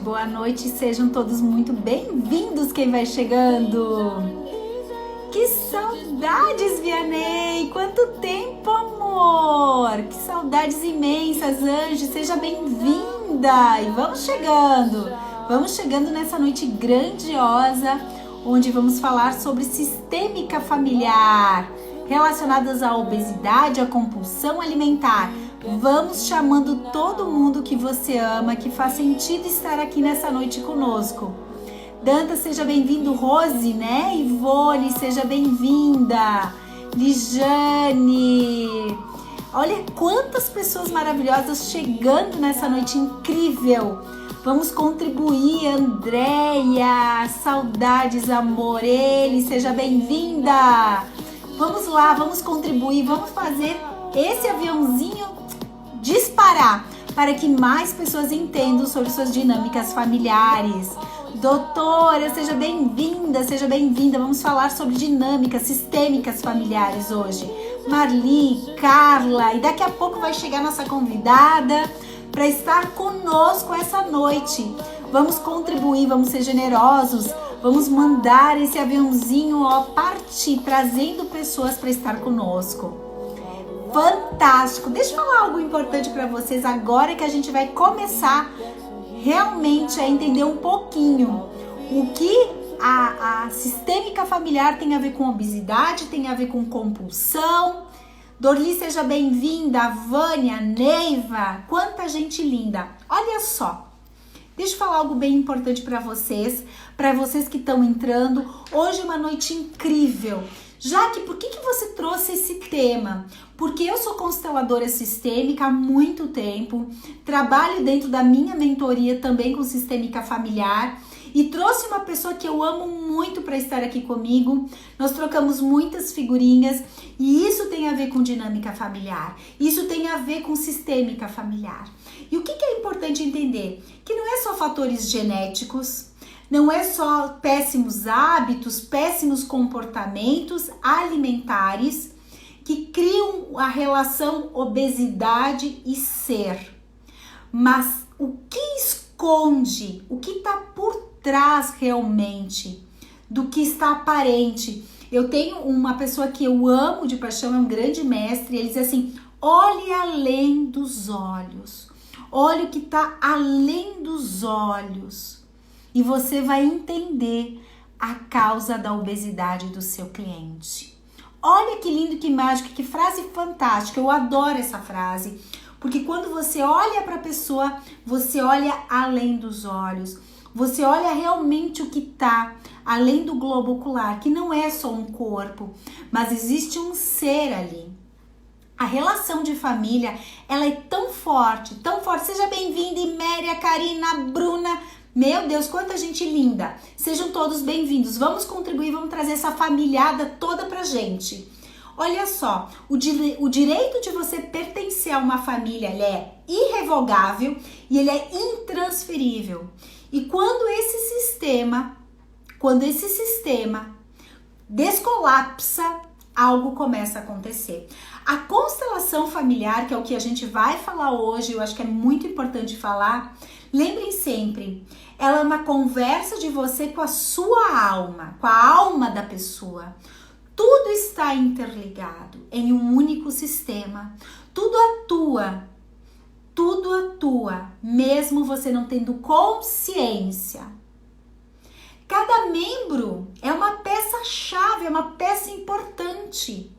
boa noite, sejam todos muito bem-vindos quem vai chegando. Que saudades, Vianney, quanto tempo, amor, que saudades imensas, Anjo, seja bem-vinda e vamos chegando nessa noite grandiosa, onde vamos falar sobre sistêmica familiar, relacionadas à obesidade, à compulsão alimentar. Vamos chamando todo mundo que você ama, que faz sentido estar aqui nessa noite conosco. Danta, seja bem-vindo. Rose, né? Ivone, seja bem-vinda. Lijane. Olha quantas pessoas maravilhosas chegando nessa noite incrível. Vamos contribuir, Andréia. Saudades, amor. Ele, seja bem-vinda. Vamos lá, vamos contribuir, vamos fazer esse aviãozinho disparar para que mais pessoas entendam sobre suas dinâmicas familiares. Doutora, seja bem-vinda. Vamos falar sobre dinâmicas sistêmicas familiares hoje. Marli, Carla, e daqui a pouco vai chegar nossa convidada para estar conosco essa noite. Vamos contribuir, vamos ser generosos, vamos mandar esse aviãozinho partir, trazendo pessoas para estar conosco. Fantástico! Deixa eu falar algo importante para vocês agora que a gente vai começar realmente a entender um pouquinho o que a sistêmica familiar tem a ver com obesidade, tem a ver com compulsão. Dorli, seja bem-vinda. Vânia, Neiva, quanta gente linda! Olha só, deixa eu falar algo bem importante para vocês que estão entrando. Hoje é uma noite incrível. Jaque, por que você trouxe esse tema? Porque eu sou consteladora sistêmica há muito tempo, trabalho dentro da minha mentoria também com sistêmica familiar e trouxe uma pessoa que eu amo muito para estar aqui comigo. Nós trocamos muitas figurinhas e isso tem a ver com dinâmica familiar, isso tem a ver com sistêmica familiar. E o que é importante entender? Que não é só fatores genéticos, não é só péssimos hábitos, péssimos comportamentos alimentares que criam a relação obesidade e ser. Mas o que esconde, o que está por trás realmente do que está aparente? Eu tenho uma pessoa que eu amo de paixão, é um grande mestre, ele diz assim: olhe além dos olhos, olhe o que está além dos olhos. E você vai entender a causa da obesidade do seu cliente. Olha que lindo, que mágico, que frase fantástica. Eu adoro essa frase. Porque quando você olha para a pessoa, você olha além dos olhos. Você olha realmente o que está além do globo ocular, que não é só um corpo, mas existe um ser ali. A relação de família, ela é tão forte, tão forte. Seja bem-vinda, Iméria, Karina, Bruna. Meu Deus, quanta gente linda! Sejam todos bem-vindos. Vamos contribuir, vamos trazer essa familhada toda pra gente. Olha só, o direito de você pertencer a uma família, ele é irrevogável e ele é intransferível. E quando esse sistema descolapsa, algo começa a acontecer. A constelação familiar, que é o que a gente vai falar hoje, eu acho que é muito importante falar. Lembrem sempre, ela é uma conversa de você com a sua alma, com a alma da pessoa. Tudo está interligado em um único sistema. Tudo atua, mesmo você não tendo consciência. Cada membro é uma peça-chave, é uma peça importante.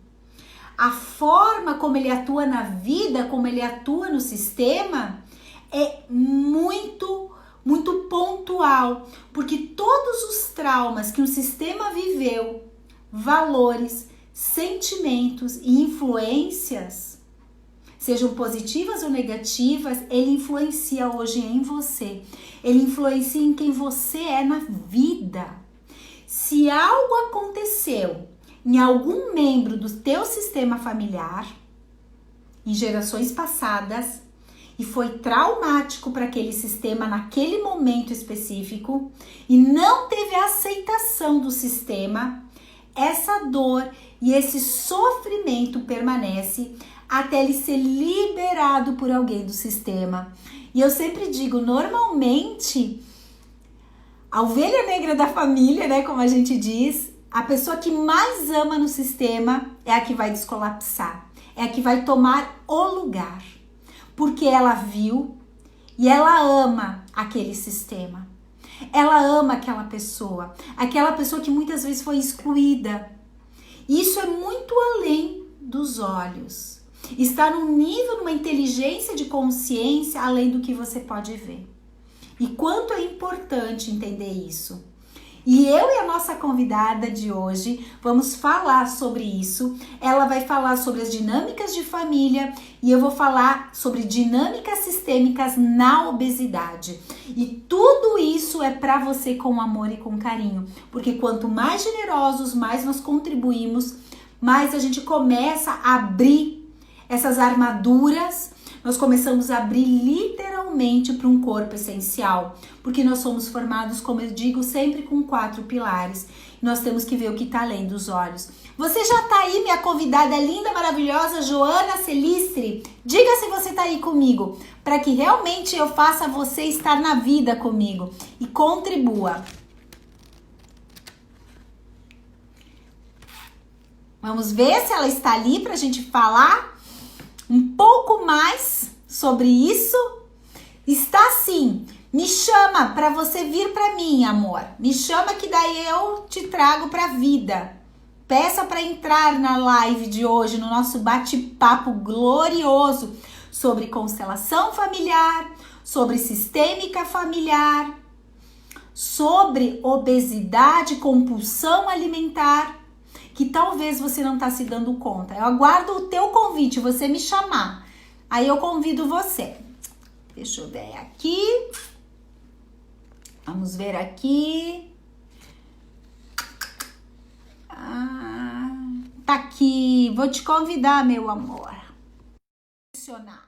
A forma como ele atua na vida, como ele atua no sistema, é muito pontual, porque todos os traumas que o sistema viveu, valores, sentimentos e influências, sejam positivas ou negativas, ele influencia hoje em você. Ele influencia em quem você é na vida. Se algo aconteceu em algum membro do teu sistema familiar, em gerações passadas, e foi traumático para aquele sistema naquele momento específico, e não teve a aceitação do sistema, essa dor e esse sofrimento permanece até ele ser liberado por alguém do sistema. E eu sempre digo, normalmente, a ovelha negra da família, né, como a gente diz, a pessoa que mais ama no sistema é a que vai descolapsar, é a que vai tomar o lugar, porque ela viu e ela ama aquele sistema. Ela ama aquela pessoa que muitas vezes foi excluída. Isso é muito além dos olhos. Está num nível, numa inteligência de consciência além do que você pode ver. E quanto é importante entender isso. E eu e a nossa convidada de hoje vamos falar sobre isso. Ela vai falar sobre as dinâmicas de família e eu vou falar sobre dinâmicas sistêmicas na obesidade. E tudo isso é para você com amor e com carinho, porque quanto mais generosos, mais nós contribuímos, mais a gente começa a abrir essas armaduras. Nós começamos a abrir literalmente para um corpo essencial, porque nós somos formados, como eu digo, sempre com 4 pilares. Nós temos que ver o que está além dos olhos. Você já está aí, minha convidada linda, maravilhosa, Joana Celistre? Diga se você está aí comigo, para que realmente eu faça você estar na vida comigo e contribua. Vamos ver se ela está ali para a gente falar um pouco mais sobre isso. Está sim. Me chama para você vir para mim, amor. Me chama que daí eu te trago para a vida. Peça para entrar na live de hoje, no nosso bate-papo glorioso sobre constelação familiar, sobre sistêmica familiar, sobre obesidade, compulsão alimentar, que talvez você não está se dando conta. Eu aguardo o teu convite, você me chamar. Aí eu convido você. Deixa eu ver aqui. Vamos ver aqui. Tá aqui. Vou te convidar, meu amor. Funcionar.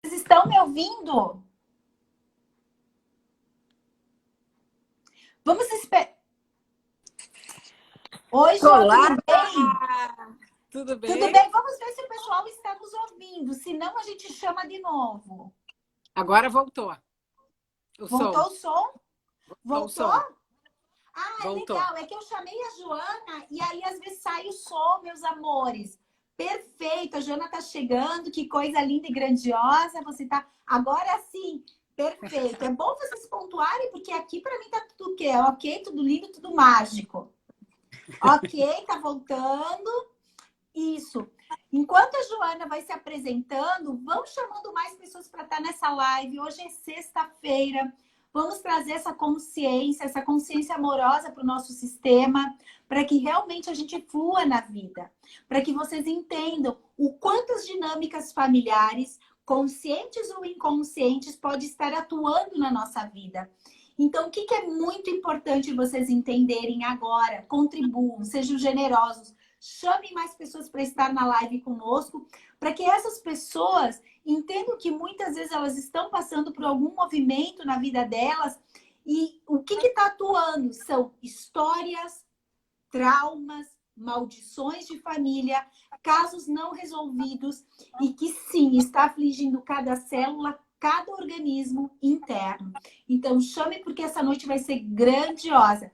Vocês estão me ouvindo? Vamos esperar. Oi, Jô, Olá, tudo bem? tudo bem? Tudo bem? Vamos ver se o pessoal está nos ouvindo. Se não, a gente chama de novo. Agora voltou o Voltou som. o som? Voltou? O som. Ah, Voltou. legal. É que eu chamei a Joana e aí às vezes sai o som, meus amores. Perfeito, a Joana tá chegando, que coisa linda e grandiosa. Você tá agora sim, perfeito. É bom vocês pontuarem, porque aqui para mim tá tudo o quê? Ok, tudo lindo, tudo mágico. Ok, tá voltando. Isso. Enquanto a Joana vai se apresentando, vamos chamando mais pessoas para estar nessa live. Hoje é sexta-feira. Vamos trazer essa consciência amorosa para o nosso sistema, para que realmente a gente flua na vida, para que vocês entendam o quanto as dinâmicas familiares, conscientes ou inconscientes, podem estar atuando na nossa vida. Então, o que é muito importante vocês entenderem agora? Contribuam, sejam generosos, chamem mais pessoas para estar na live conosco, para que essas pessoas entendam que muitas vezes elas estão passando por algum movimento na vida delas e o que está atuando são histórias, traumas, maldições de família, casos não resolvidos e que sim, está afligindo cada célula, cada organismo interno. Então, chame porque essa noite vai ser grandiosa.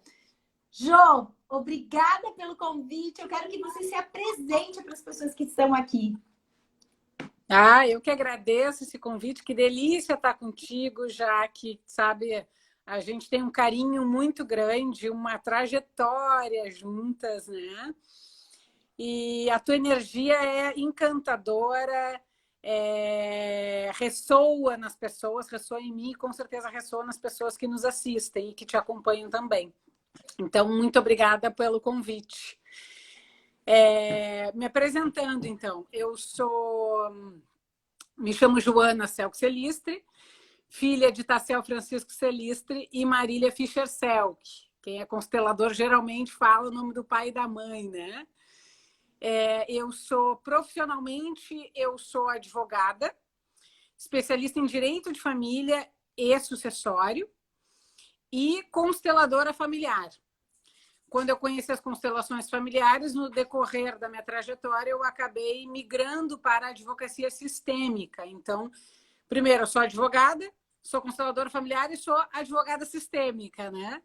Jô, obrigada pelo convite. Eu quero que você se apresente para as pessoas que estão aqui. Eu que agradeço esse convite. Que delícia estar contigo, já que, sabe, a gente tem um carinho muito grande, uma trajetória juntas, né? E a tua energia é encantadora, ressoa nas pessoas, ressoa em mim e com certeza ressoa nas pessoas que nos assistem e que te acompanham também. Então, muito obrigada pelo convite. Me apresentando, então, me chamo Joana Selk Celistre, filha de Tassel Francisco Celistre e Marília Fischer Selk. Quem é constelador geralmente fala o nome do pai e da mãe, né? Profissionalmente, eu sou advogada, especialista em direito de família e sucessório e consteladora familiar. Quando eu conheci as constelações familiares, no decorrer da minha trajetória, eu acabei migrando para a advocacia sistêmica. Então, primeiro, eu sou advogada, sou consteladora familiar e sou advogada sistêmica, né?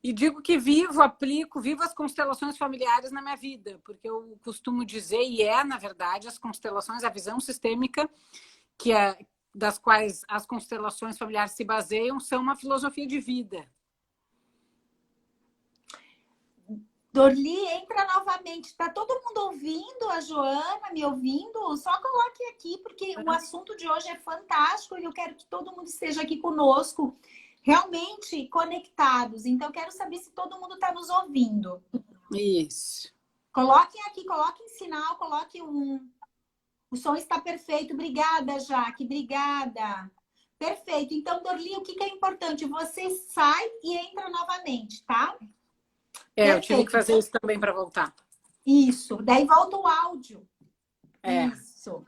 E digo que aplico as constelações familiares na minha vida, porque eu costumo dizer, e na verdade, as constelações, a visão sistêmica, das quais as constelações familiares se baseiam, são uma filosofia de vida. Dorli, entra novamente. Tá todo mundo ouvindo? A Joana me ouvindo? Só coloque aqui, porque o assunto de hoje é fantástico e eu quero que todo mundo esteja aqui conosco, realmente conectados. Então, eu quero saber se todo mundo está nos ouvindo. Isso. Coloquem aqui, coloquem sinal, coloquem um. O som está perfeito. Obrigada, Jaque. Obrigada. Perfeito. Então, Dorli, o que é importante? Você sai e entra novamente, tá? Eu tive que fazer isso também para voltar. Isso. Daí volta o áudio. É. Isso.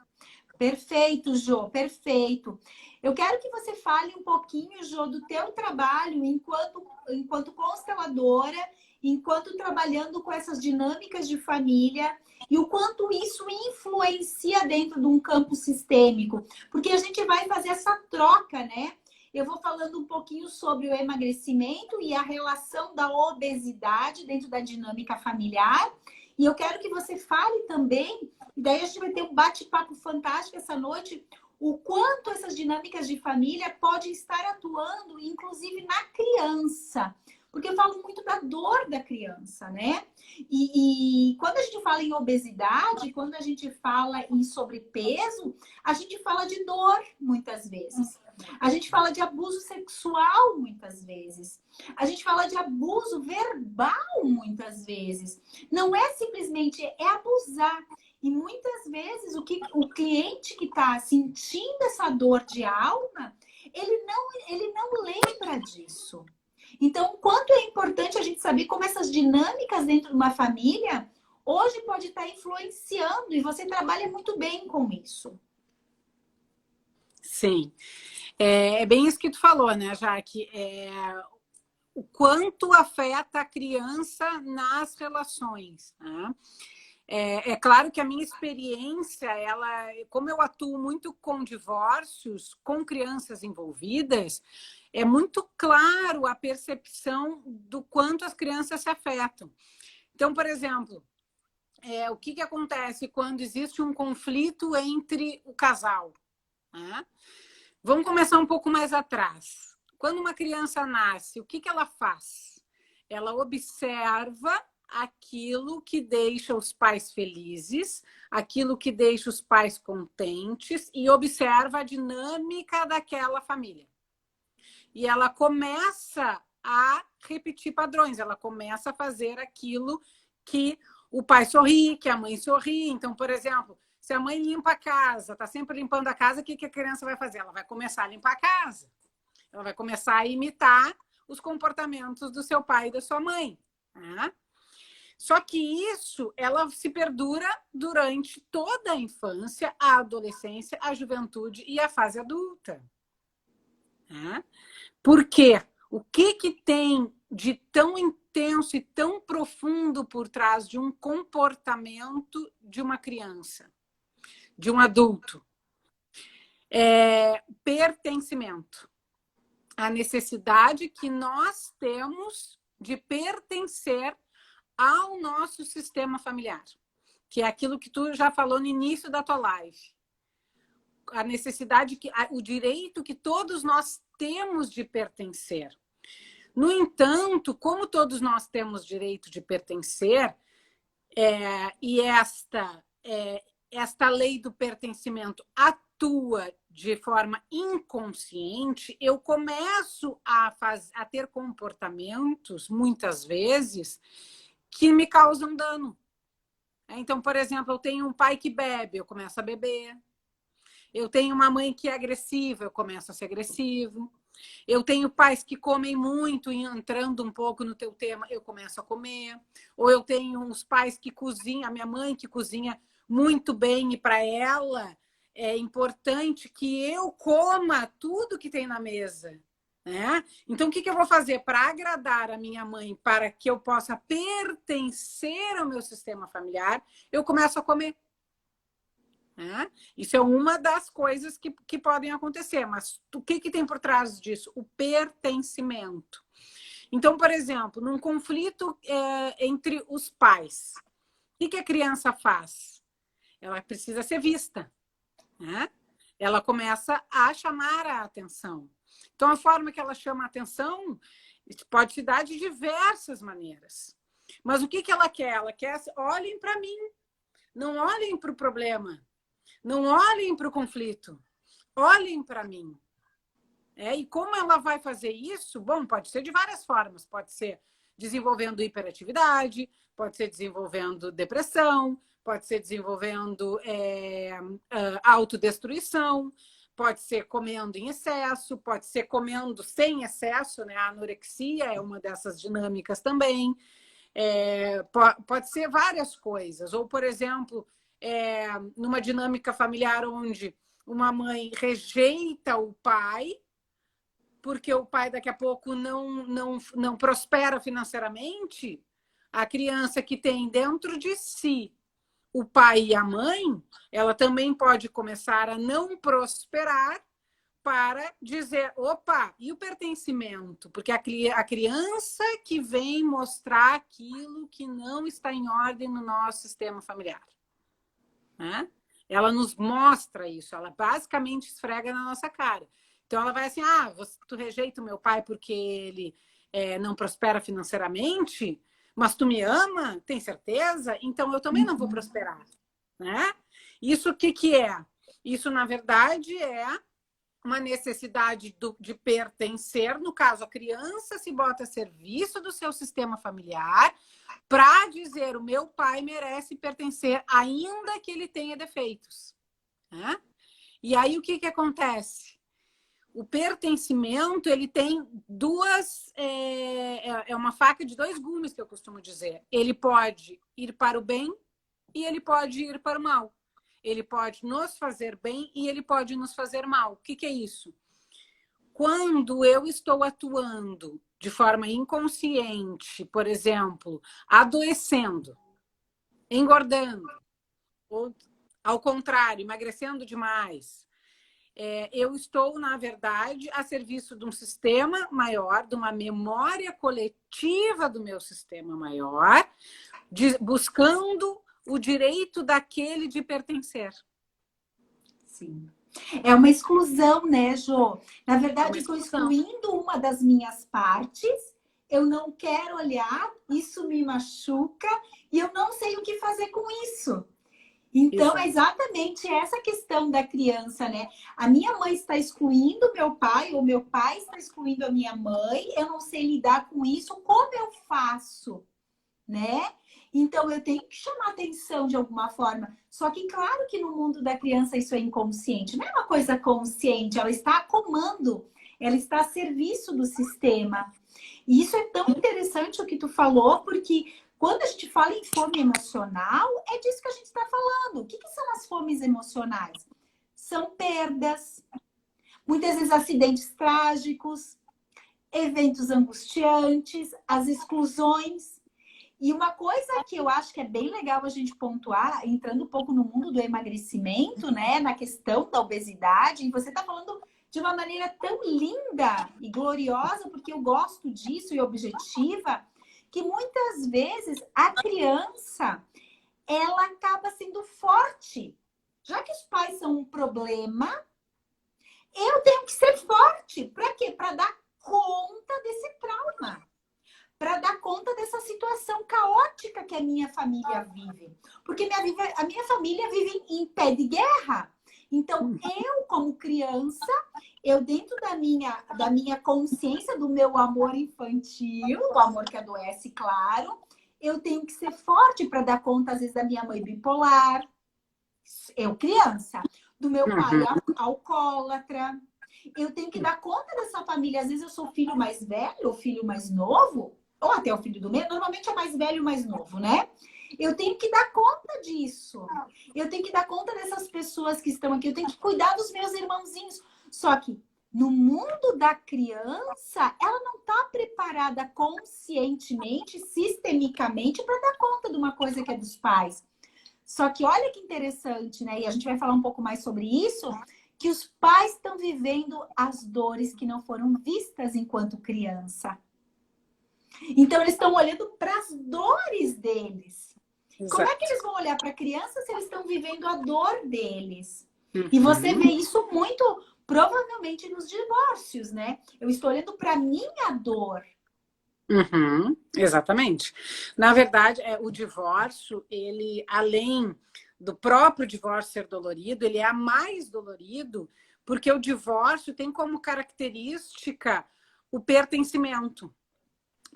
Perfeito, Jô. Perfeito. Eu quero que você fale um pouquinho, Jô, do teu trabalho enquanto consteladora, enquanto trabalhando com essas dinâmicas de família e o quanto isso influencia dentro de um campo sistêmico. Porque a gente vai fazer essa troca, né? Eu vou falando um pouquinho sobre o emagrecimento e a relação da obesidade dentro da dinâmica familiar. E eu quero que você fale também, e daí a gente vai ter um bate-papo fantástico essa noite, o quanto essas dinâmicas de família podem estar atuando, inclusive na criança. Porque eu falo muito da dor da criança, né? E quando a gente fala em obesidade, quando a gente fala em sobrepeso, a gente fala de dor muitas vezes. A gente fala de abuso sexual muitas vezes. A gente fala de abuso verbal muitas vezes. Não é simplesmente, é abusar. E muitas vezes o cliente que está sentindo essa dor de alma, ele não lembra disso. Então, quanto é importante a gente saber como essas dinâmicas dentro de uma família hoje pode estar influenciando e você trabalha muito bem com isso. Sim. É bem isso que tu falou, né, Jaque? O quanto afeta a criança nas relações, né? É claro que a minha experiência, como eu atuo muito com divórcios, com crianças envolvidas, é muito claro a percepção do quanto as crianças se afetam. Então, por exemplo, o que acontece quando existe um conflito entre o casal, né? Vamos começar um pouco mais atrás. Quando uma criança nasce, o que ela faz? Ela observa aquilo que deixa os pais felizes, aquilo que deixa os pais contentes e observa a dinâmica daquela família. E ela começa a repetir padrões, ela começa a fazer aquilo que o pai sorri, que a mãe sorri. Então, por exemplo, se a mãe limpa a casa, está sempre limpando a casa, o que a criança vai fazer? Ela vai começar a limpar a casa. Ela vai começar a imitar os comportamentos do seu pai e da sua mãe, né? Só que isso, ela se perdura durante toda a infância, a adolescência, a juventude e a fase adulta. Né? Por quê? O que tem de tão intenso e tão profundo por trás de um comportamento de uma criança, de um adulto? Pertencimento. A necessidade que nós temos de pertencer ao nosso sistema familiar, que é aquilo que tu já falou no início da tua live, a necessidade, o direito que todos nós temos de pertencer. No entanto, como todos nós temos direito de pertencer, e esta lei do pertencimento atua de forma inconsciente, eu começo a ter comportamentos, muitas vezes, que me causam dano. Então, por exemplo, eu tenho um pai que bebe, eu começo a beber. Eu tenho uma mãe que é agressiva, eu começo a ser agressivo. Eu tenho pais que comem muito, e entrando um pouco no teu tema, eu começo a comer. Ou eu tenho uns pais que cozinham, a minha mãe que cozinha muito bem, e para ela é importante que eu coma tudo que tem na mesa. Né? Então, o que eu vou fazer para agradar a minha mãe, para que eu possa pertencer ao meu sistema familiar? Eu começo a comer. Isso é uma das coisas que podem acontecer, mas o que tem por trás disso? O pertencimento. Então, por exemplo, num conflito entre os pais, o que a criança faz? Ela precisa ser vista. Né? Ela começa a chamar a atenção. Então, a forma que ela chama a atenção pode se dar de diversas maneiras. Mas o que ela quer? Ela quer, olhem para mim, não olhem para o problema. Não olhem para o conflito, olhem para mim. E como ela vai fazer isso? Bom, pode ser de várias formas. Pode ser desenvolvendo hiperatividade, pode ser desenvolvendo depressão, pode ser desenvolvendo autodestruição, pode ser comendo em excesso, pode ser comendo sem excesso, né? A anorexia é uma dessas dinâmicas também. Pode ser várias coisas. Ou, por exemplo, numa dinâmica familiar onde uma mãe rejeita o pai, porque o pai daqui a pouco não prospera financeiramente, a criança que tem dentro de si o pai e a mãe, ela também pode começar a não prosperar para dizer, opa, e o pertencimento? Porque a criança que vem mostrar aquilo que não está em ordem no nosso sistema familiar. Né? Ela nos mostra isso, ela basicamente esfrega na nossa cara. Então ela vai assim, tu rejeita o meu pai porque ele não prospera financeiramente, mas tu me ama, tem certeza? Então eu também não vou prosperar. Né? Isso o que é? Isso, na verdade, é uma necessidade de pertencer. No caso, a criança se bota a serviço do seu sistema familiar para dizer, o meu pai merece pertencer, ainda que ele tenha defeitos. Né? E aí, o que acontece? O pertencimento, ele tem duas... É uma faca de dois gumes, que eu costumo dizer. Ele pode ir para o bem e ele pode ir para o mal. Ele pode nos fazer bem e ele pode nos fazer mal. O que é isso? Quando eu estou atuando de forma inconsciente, por exemplo, adoecendo, engordando, ou, ao contrário, emagrecendo demais, eu estou, na verdade, a serviço de um sistema maior, de uma memória coletiva do meu sistema maior, buscando o direito daquele de pertencer. Sim. É uma exclusão, né, Jô? Na verdade, eu estou excluindo uma das minhas partes, eu não quero olhar, isso me machuca e eu não sei o que fazer com isso. Então, é exatamente essa questão da criança, né? A minha mãe está excluindo meu pai, ou meu pai está excluindo a minha mãe, eu não sei lidar com isso, como eu faço, né? Então, eu tenho que chamar atenção de alguma forma. Só que, claro que no mundo da criança isso é inconsciente. Não é uma coisa consciente, ela está a comando, ela está a serviço do sistema. E isso é tão interessante o que tu falou, porque quando a gente fala em fome emocional, é disso que a gente está falando. O que são as fomes emocionais? São perdas, muitas vezes acidentes trágicos, eventos angustiantes, as exclusões. E uma coisa que eu acho que é bem legal a gente pontuar, entrando um pouco no mundo do emagrecimento, né, na questão da obesidade, e você está falando de uma maneira tão linda e gloriosa, porque eu gosto disso e objetiva, que muitas vezes a criança, ela acaba sendo forte. Já que os pais são problema, eu tenho que ser forte. Para quê? Para dar conta desse trauma. Para dar conta dessa situação caótica que a minha família vive. Porque a minha família vive em pé de guerra. Então, eu, como criança, eu dentro da minha consciência, do meu amor infantil, o amor que adoece, claro, eu tenho que ser forte para dar conta, às vezes, da minha mãe bipolar, eu criança, do meu pai alcoólatra. Eu tenho que dar conta dessa família. Às vezes eu sou o filho mais velho, ou filho mais novo, ou até o filho do meio. Normalmente é mais velho e mais novo, né? Eu tenho que dar conta disso. Eu tenho que dar conta dessas pessoas que estão aqui. Eu tenho que cuidar dos meus irmãozinhos. Só que no mundo da criança, ela não está preparada conscientemente, sistemicamente, para dar conta de uma coisa que é dos pais. Só que olha que interessante, né? E a gente vai falar um pouco mais sobre isso, que os pais estão vivendo as dores que não foram vistas enquanto criança. Então, eles estão olhando para as dores deles. Exato. Como é que eles vão olhar para a criança se eles estão vivendo a dor deles? E você vê isso muito, provavelmente, nos divórcios, né? Eu estou olhando para a minha dor. Exatamente. Na verdade, o divórcio, ele, além do próprio divórcio ser dolorido, ele é mais dolorido porque o divórcio tem como característica o pertencimento.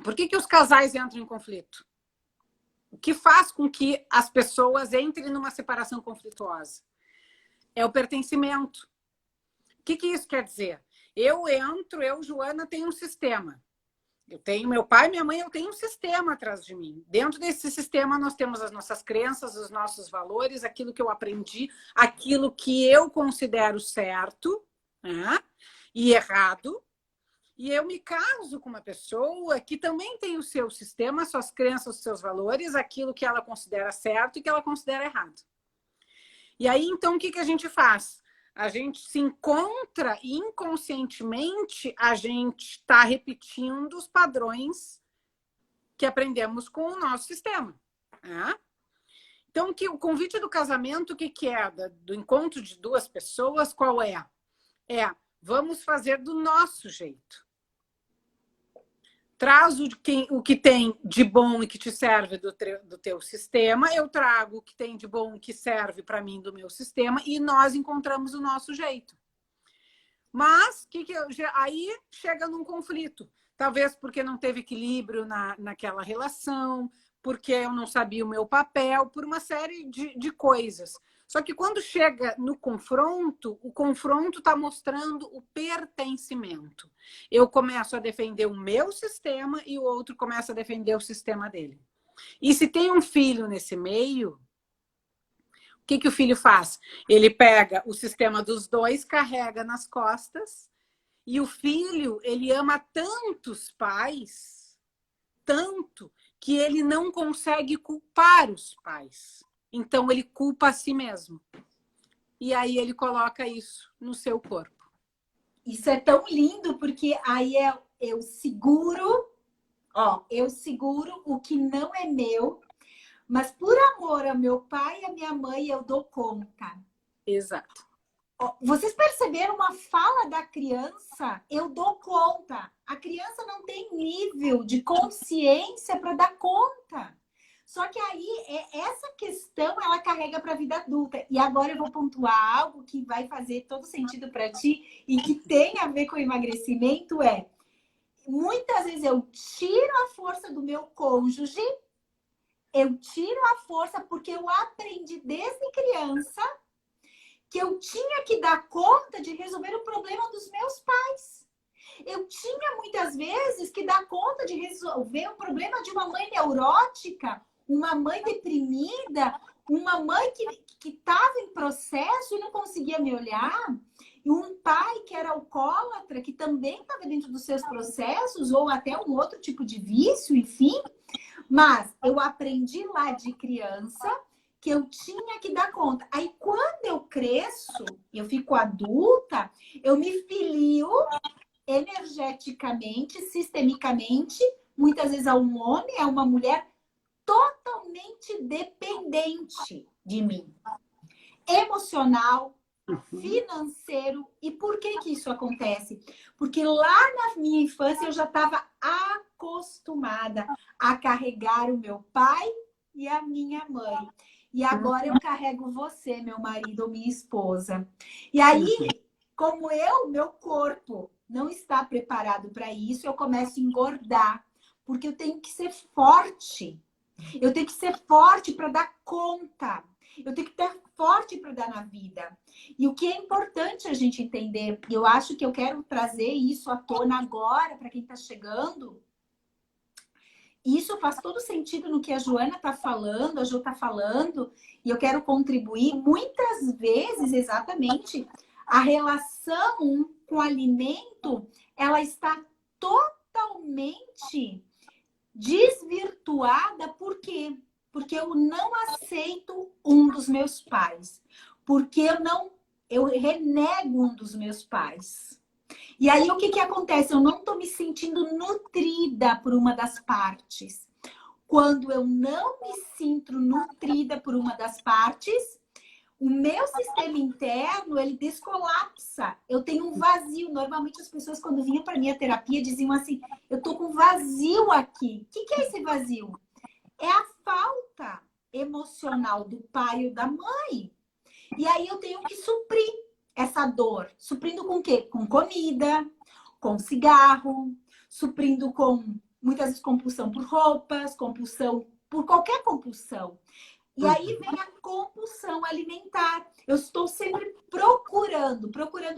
Por que os casais entram em conflito? O que faz com que as pessoas entrem numa separação conflituosa? É o pertencimento. O que isso quer dizer? Eu, Joana, tenho um sistema. Eu tenho meu pai, minha mãe, eu tenho um sistema atrás de mim. Dentro desse sistema nós temos as nossas crenças, os nossos valores, aquilo que eu aprendi, aquilo que eu considero certo, né, e errado. E eu me caso com uma pessoa que também tem o seu sistema, suas crenças, os seus valores, aquilo que ela considera certo e que ela considera errado. E aí, então, o que a gente faz? A gente se encontra e inconscientemente a gente está repetindo os padrões que aprendemos com o nosso sistema. Né? Então, o convite do casamento, o que é? Do encontro de duas pessoas, qual é? Vamos fazer do nosso jeito. Traz o que tem de bom e que te serve do teu sistema, eu trago o que tem de bom e que serve para mim do meu sistema e nós encontramos o nosso jeito. Mas aí chega num conflito. Talvez porque não teve equilíbrio naquela relação, porque eu não sabia o meu papel, por uma série de coisas. Só que quando chega no confronto, o confronto está mostrando o pertencimento. Eu começo a defender o meu sistema e o outro começa a defender o sistema dele. E se tem um filho nesse meio, o que o filho faz? Ele pega o sistema dos dois, carrega nas costas, e o filho, ele ama tanto os pais, tanto, que ele não consegue culpar os pais. Então, ele culpa a si mesmo. E aí, ele coloca isso no seu corpo. Isso é tão lindo, porque aí eu seguro o que não é meu, mas por amor ao meu pai e à minha mãe, eu dou conta. Exato. Vocês perceberam uma fala da criança? Eu dou conta. A criança não tem nível de consciência para dar conta. Só que aí, essa questão, ela carrega para a vida adulta. E agora eu vou pontuar algo que vai fazer todo sentido para ti e que tem a ver com o emagrecimento, muitas vezes eu tiro a força do meu cônjuge, eu tiro a força porque eu aprendi desde criança que eu tinha que dar conta de resolver o problema dos meus pais. Eu tinha muitas vezes que dar conta de resolver o problema de uma mãe neurótica, uma mãe deprimida, uma mãe que estava em processo e não conseguia me olhar, e um pai que era alcoólatra, que também estava dentro dos seus processos, ou até um outro tipo de vício, enfim. Mas eu aprendi lá de criança que eu tinha que dar conta. Aí, quando eu cresço, eu fico adulta, eu me filio energeticamente, sistemicamente, muitas vezes a um homem, a uma mulher totalmente dependente de mim. Emocional, financeiro. E por que que isso acontece? Porque lá na minha infância eu já estava acostumada a carregar o meu pai e a minha mãe. E agora eu carrego você, meu marido ou minha esposa. E aí, como meu corpo não está preparado para isso, eu começo a engordar, porque eu tenho que ser forte. Eu tenho que ser forte para dar conta. Eu tenho que ter forte para dar na vida. E o que é importante a gente entender, e eu acho que eu quero trazer isso à tona agora para quem está chegando. Isso faz todo sentido no que a Joana está falando, a Jo está falando, e eu quero contribuir. Muitas vezes, exatamente, a relação com o alimento, ela está totalmente desvirtuada. Por quê? Porque eu não aceito um dos meus pais. Porque eu renego um dos meus pais. E aí o que que acontece? Eu não estou me sentindo nutrida por uma das partes. Quando eu não me sinto nutrida por uma das partes, o meu sistema interno, ele descolapsa. Eu tenho um vazio. Normalmente as pessoas, quando vinham para minha terapia, diziam assim, eu tô com vazio aqui. O que que é esse vazio? É a falta emocional do pai ou da mãe. E aí eu tenho que suprir essa dor. Suprindo com o quê? Com comida, com cigarro, suprindo com, muitas vezes, compulsão por roupas, compulsão por qualquer compulsão. E aí vem a compulsão alimentar. Eu estou sempre procurando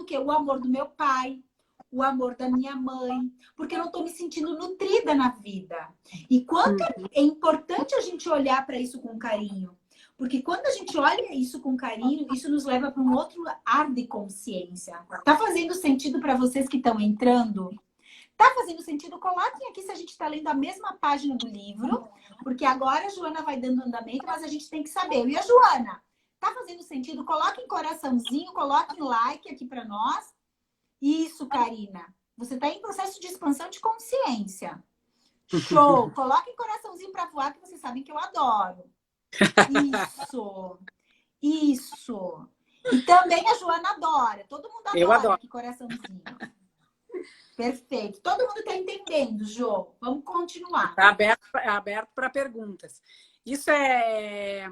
o quê? O amor do meu pai, o amor da minha mãe, porque eu não estou me sentindo nutrida na vida. E quanto é importante a gente olhar para isso com carinho. Porque quando a gente olha isso com carinho, isso nos leva para um outro ar de consciência. Tá fazendo sentido para vocês que estão entrando? Tá fazendo sentido? Coloquem aqui se a gente está lendo a mesma página do livro, porque agora a Joana vai dando andamento, mas a gente tem que saber. E a Joana, tá fazendo sentido? Coloquem coraçãozinho, coloquem like aqui para nós. Isso, Karina. Você está em processo de expansão de consciência. Show! Coloquem coraçãozinho para voar, que vocês sabem que eu adoro. Isso! Isso! E também a Joana adora. Todo mundo adora. Eu adoro. Aqui, coraçãozinho. Perfeito. Todo mundo está entendendo, Jô. Vamos continuar. Está aberto para perguntas. Isso é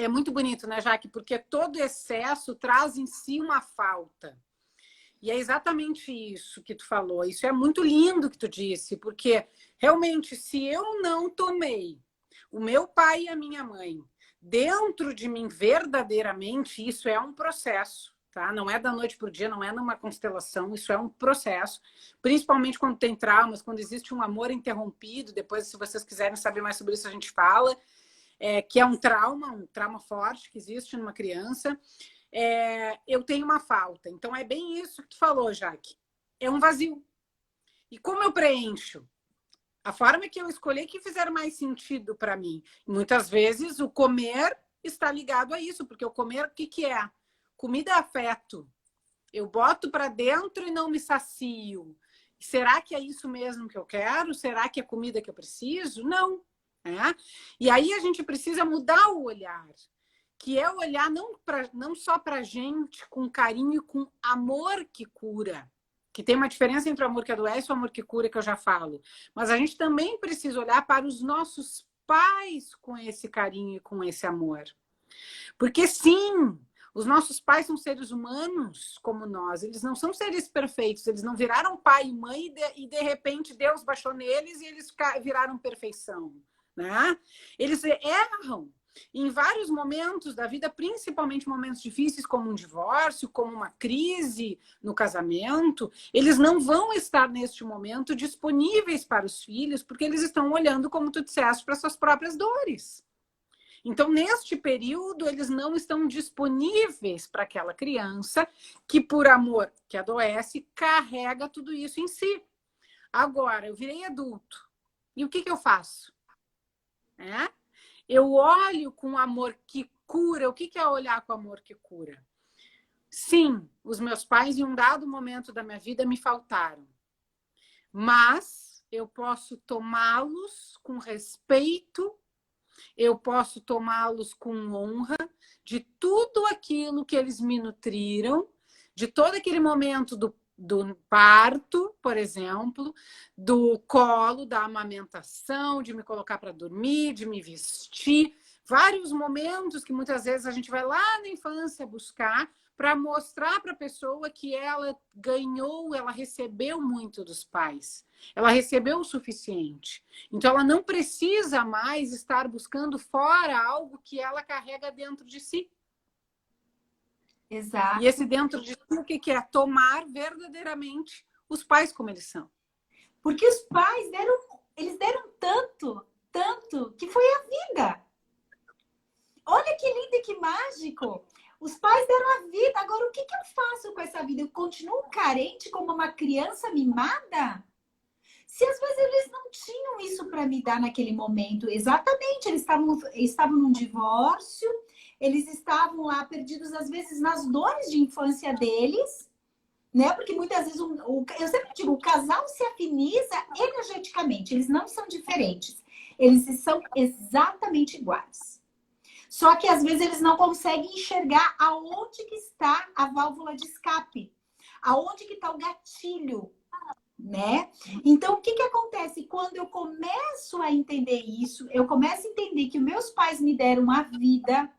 muito bonito, né, Jaque? Porque todo excesso traz em si uma falta. E é exatamente isso que tu falou. Isso é muito lindo que tu disse, porque realmente, se eu não tomei o meu pai e a minha mãe dentro de mim verdadeiramente, isso é um processo. Tá? Não é da noite para o dia, não é numa constelação, isso é um processo. Principalmente quando tem traumas, quando existe um amor interrompido. Depois, se vocês quiserem saber mais sobre isso, a gente fala. Que é um trauma forte que existe numa criança. Eu tenho uma falta. Então, é bem isso que tu falou, Jaque. É um vazio. E como eu preencho? A forma que eu escolhi que fizer mais sentido para mim. Muitas vezes, o comer está ligado a isso, porque o comer, o que é? Comida é afeto. Eu boto para dentro e não me sacio. Será que é isso mesmo que eu quero? Será que é comida que eu preciso? Não. E aí a gente precisa mudar o olhar. Que é olhar não só para a gente com carinho e com amor que cura. Que tem uma diferença entre o amor que adoece e o amor que cura, que eu já falo. Mas a gente também precisa olhar para os nossos pais com esse carinho e com esse amor. Porque sim, os nossos pais são seres humanos como nós. Eles não são seres perfeitos. Eles não viraram pai e mãe e de repente Deus baixou neles e eles viraram perfeição. Né? Eles erram em vários momentos da vida, principalmente momentos difíceis como um divórcio, como uma crise no casamento. Eles não vão estar neste momento disponíveis para os filhos porque eles estão olhando, como tu disseste, para suas próprias dores. Então, neste período, eles não estão disponíveis para aquela criança que, por amor que adoece, carrega tudo isso em si. Agora, eu virei adulto. E o que eu faço? Eu olho com amor que cura. O que é olhar com amor que cura? Sim, os meus pais, em um dado momento da minha vida, me faltaram. Mas eu posso tomá-los com respeito eu posso tomá-los com honra de tudo aquilo que eles me nutriram, de todo aquele momento do parto, por exemplo, do colo, da amamentação, de me colocar para dormir, de me vestir, vários momentos que muitas vezes a gente vai lá na infância buscar para mostrar para a pessoa que ela ganhou, ela recebeu muito dos pais. Ela recebeu o suficiente. Então, ela não precisa mais estar buscando fora algo que ela carrega dentro de si. Exato. E esse dentro de si, o que é? Tomar verdadeiramente os pais como eles são. Porque os pais eles deram tanto, que foi a vida. Olha que lindo e que mágico. Os pais deram a vida. Agora, o que eu faço com essa vida? Eu continuo carente como uma criança mimada? Se às vezes eles não tinham isso para me dar naquele momento. Exatamente, eles estavam num divórcio, eles estavam lá perdidos, às vezes, nas dores de infância deles, né? Porque muitas vezes, eu sempre digo, o casal se afiniza energeticamente, eles não são diferentes. Eles são exatamente iguais. Só que às vezes eles não conseguem enxergar aonde que está a válvula de escape, aonde que está o gatilho, né? Então, o que acontece? Quando eu começo a entender isso, eu começo a entender que meus pais me deram a vida,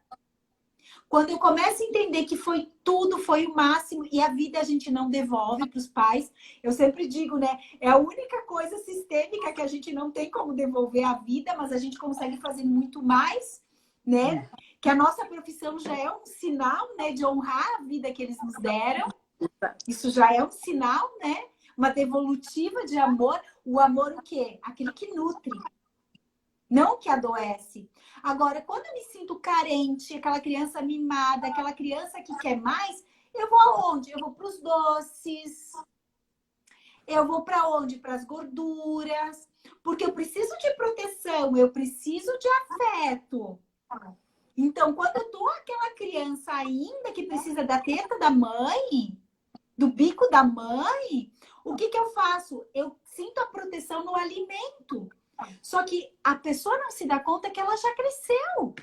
quando eu começo a entender que foi tudo, foi o máximo, e a vida a gente não devolve para os pais, eu sempre digo, né? É a única coisa sistêmica que a gente não tem como devolver a vida, mas a gente consegue fazer muito mais, né? Que a nossa profissão já é um sinal, né, de honrar a vida que eles nos deram. Isso já é um sinal, né? Uma devolutiva de amor. O amor o quê? Aquele que nutre, não o que adoece. Agora, quando eu me sinto carente, aquela criança mimada, aquela criança que quer mais, eu vou aonde? Eu vou para os doces. Eu vou para onde? Para as gorduras. Porque eu preciso de proteção, eu preciso de afeto. Então, quando eu tô aquela criança ainda que precisa da teta da mãe, do bico da mãe, o que eu faço? Eu sinto a proteção no alimento. Só que a pessoa não se dá conta que ela já cresceu.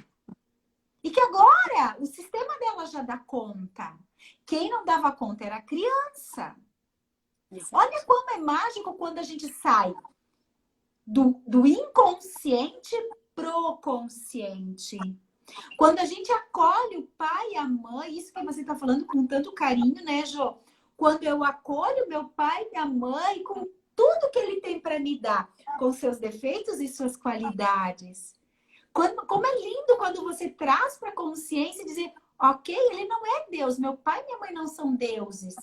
E que agora o sistema dela já dá conta. Quem não dava conta era a criança. Exato. Olha como é mágico quando a gente sai do inconsciente pro consciente. Quando a gente acolhe o pai e a mãe, isso que você está falando com tanto carinho, né, Jô? Quando eu acolho meu pai e minha mãe com tudo que ele tem para me dar, com seus defeitos e suas qualidades. Como é lindo quando você traz para a consciência e dizer, ok, ele não é Deus, meu pai e minha mãe não são deuses.